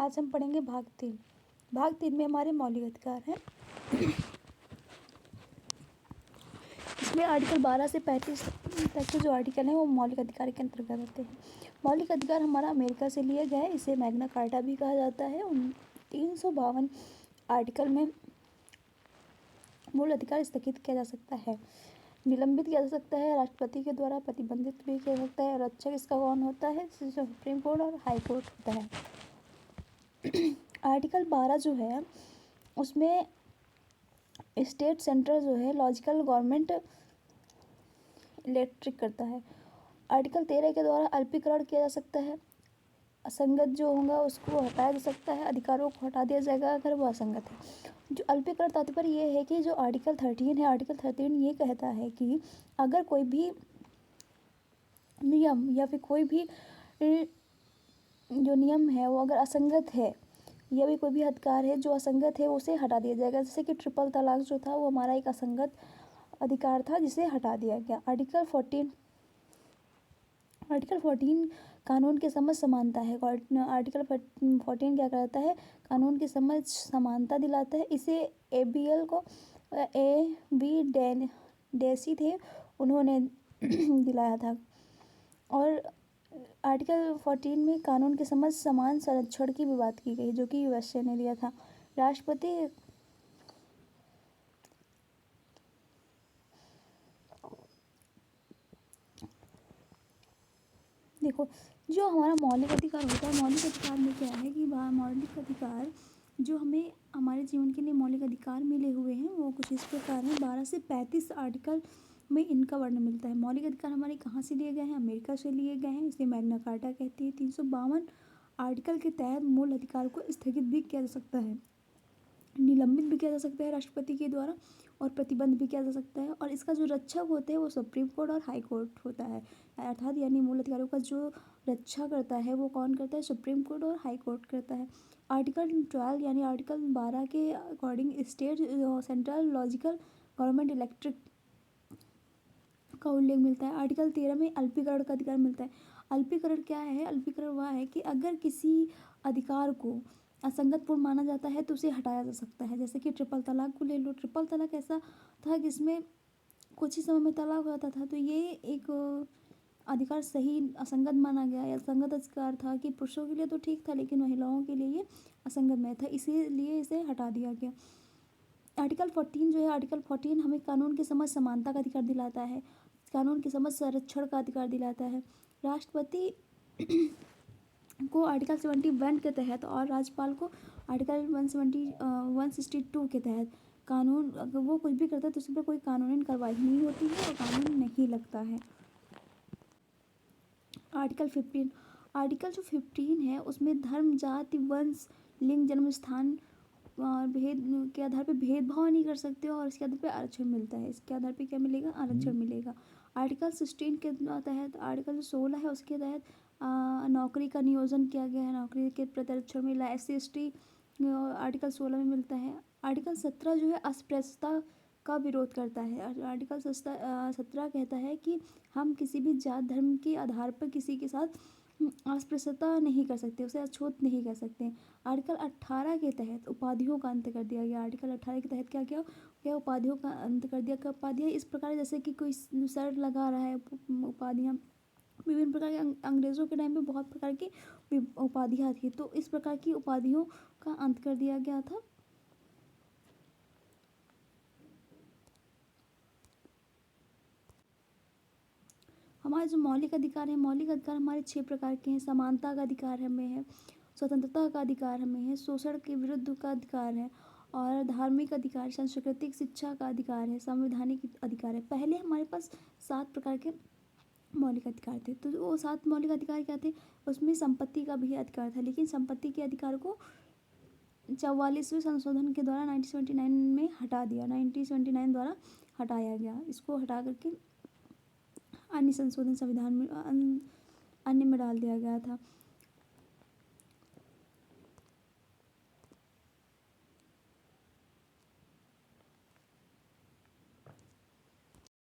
आज हम पढ़ेंगे भाग 3। भाग 3 में हमारे मौलिक अधिकार हैं। इसमें आर्टिकल 12 से 35 तक के जो आर्टिकल हैं वो मौलिक अधिकार के अंतर्गत होते हैं। मौलिक अधिकार हमारा अमेरिका से लिया गया है, इसे मैग्ना कार्टा भी कहा जाता है। 352 आर्टिकल में मूल अधिकार स्थगित किया जा सकता है, निलंबित किया जा सकता है, राष्ट्रपति के द्वारा प्रतिबंधित भी किया जा सकता है। रक्षक इसका कौन होता है? सुप्रीम कोर्ट और हाई कोर्ट होता है। आर्टिकल 12 जो है उसमें स्टेट सेंट्रल जो है लॉजिकल गवर्नमेंट इलेक्ट्रिक करता है। आर्टिकल 13 के द्वारा अल्पीकरण किया जा सकता है, असंगत जो होगा उसको हटाया जा सकता है, अधिकारों को हटा दिया जाएगा अगर वो असंगत है। जो अल्पीकरण तात्पर्य ये है कि जो आर्टिकल 13 है, आर्टिकल 13 ये कहता है कि अगर कोई भी नियम या फिर कोई भी जो नियम है वो अगर असंगत है या भी कोई भी अधिकार है जो असंगत है उसे हटा दिया जाएगा। जैसे कि ट्रिपल तलाक जो था वो हमारा एक असंगत अधिकार था जिसे हटा दिया गया। आर्टिकल 14 कानून की समझ समानता है। आर्टिकल 14 क्या करता है? कानून की समझ समानता दिलाता है। इसे ABL को A.B. डेसी थे उन्होंने दिलाया था। और आर्टिकल 14 में कानून की समझ समान संरक्षण की भी बात की गई जो कि USA ने दिया था। राष्ट्रपति देखो, जो हमारा मौलिक अधिकार होता है, मौलिक अधिकार में क्या है कि मौलिक अधिकार जो हमें हमारे जीवन के लिए मौलिक अधिकार मिले हुए हैं वो कुछ इस प्रकार हैं। 12 से 35 आर्टिकल में इनका वर्णन मिलता है। मौलिक अधिकार हमारे कहाँ से लिए गए हैं? अमेरिका से लिए गए हैं, इसे मैग्ना कार्टा कहती है। 352 आर्टिकल के तहत मूल अधिकार को स्थगित भी किया जा सकता है, निलंबित भी किया जा सकता है राष्ट्रपति के द्वारा, और प्रतिबंध भी किया जा सकता है। और इसका जो रक्षक होते हैं वो सुप्रीम कोर्ट और हाई कोर्ट होता है। अर्थात यानी मूल अधिकारों का जो रक्षा करता है वो कौन करता है? सुप्रीम कोर्ट और हाई कोर्ट करता है। आर्टिकल 12 यानी आर्टिकल 12 के according state central logical government electric का उल्लेख मिलता है। आर्टिकल 13 में अल्पीकरण का अधिकार मिलता है। अल्पीकरण क्या है? अल्पीकरण वह है कि अगर किसी अधिकार को असंगतपूर्ण माना जाता है तो उसे हटाया जा सकता है। जैसे कि ट्रिपल तलाक को ले लो। ट्रिपल तलाक ऐसा था जिसमें कुछ ही समय में तलाक होता था, तो ये एक अधिकार सही असंगत माना गया या असंगत अधिकार था कि पुरुषों के लिए तो ठीक था लेकिन महिलाओं के लिए ये असंगत में था, इसीलिए इसे हटा दिया गया। आर्टिकल 14 जो है, आर्टिकल 14 हमें कानून की समझ समानता का अधिकार दिलाता है, कानून की समझ संरक्षण का अधिकार दिलाता है। राष्ट्रपति को आर्टिकल 71 के तहत और राज्यपाल को आर्टिकल 162 के तहत कानून अगर वो कुछ भी करता है तो उस पर कोई कानूनी कार्रवाई नहीं होती है और कानून नहीं लगता है। आर्टिकल जो 15 है उसमें धर्म, जाति, वंश, लिंग, जन्म स्थान और भेद के आधार पे भेदभाव नहीं कर सकते और इसके आधार पे आरक्षण मिलता है। इसके आधार पे क्या मिलेगा? आरक्षण मिलेगा। आर्टिकल 16 के तहत, आर्टिकल 16 है उसके तहत नौकरी का नियोजन किया गया है, नौकरी के प्रति आरक्षण मिला। SC/ST आर्टिकल 16 में मिलता है। आर्टिकल 17 जो है अस्पृश्यता का विरोध करता है। आर्टिकल 17 कहता है कि हम किसी भी जात धर्म के आधार पर किसी के साथ अस्पृश्यता नहीं कर सकते, उसे अछूत नहीं कर सकते। आर्टिकल 18 के तहत उपाधियों का अंत कर दिया गया। आर्टिकल 18 के तहत क्या किया? उपाधियों का अंत कर दिया। उपाधियाँ इस प्रकार जैसे कि कोई शर्ट लगा रहा है, उपाधियाँ विभिन्न प्रकार के अंग्रेज़ों के टाइम पे बहुत प्रकार की उपाधियाँ थी, तो इस प्रकार की उपाधियों का अंत कर दिया गया था। हमारे जो मौलिक अधिकार है, मौलिक अधिकार हमारे 6 प्रकार के हैं। समानता का अधिकार हमें है, स्वतंत्रता का अधिकार हमें है, शोषण के विरुद्ध का अधिकार है, और धार्मिक अधिकार, सांस्कृतिक शिक्षा का अधिकार है, संवैधानिक अधिकार है। पहले हमारे पास 7 प्रकार के मौलिक अधिकार थे, तो वो 7 मौलिक अधिकार क्या थे? उसमें संपत्ति का भी अधिकार था, लेकिन संपत्ति के अधिकार को 44वें संशोधन के द्वारा 1979 में हटा दिया। 1979 द्वारा हटाया गया। इसको हटा करके अन्य संशोधन संविधान में अन्य में डाल दिया गया था।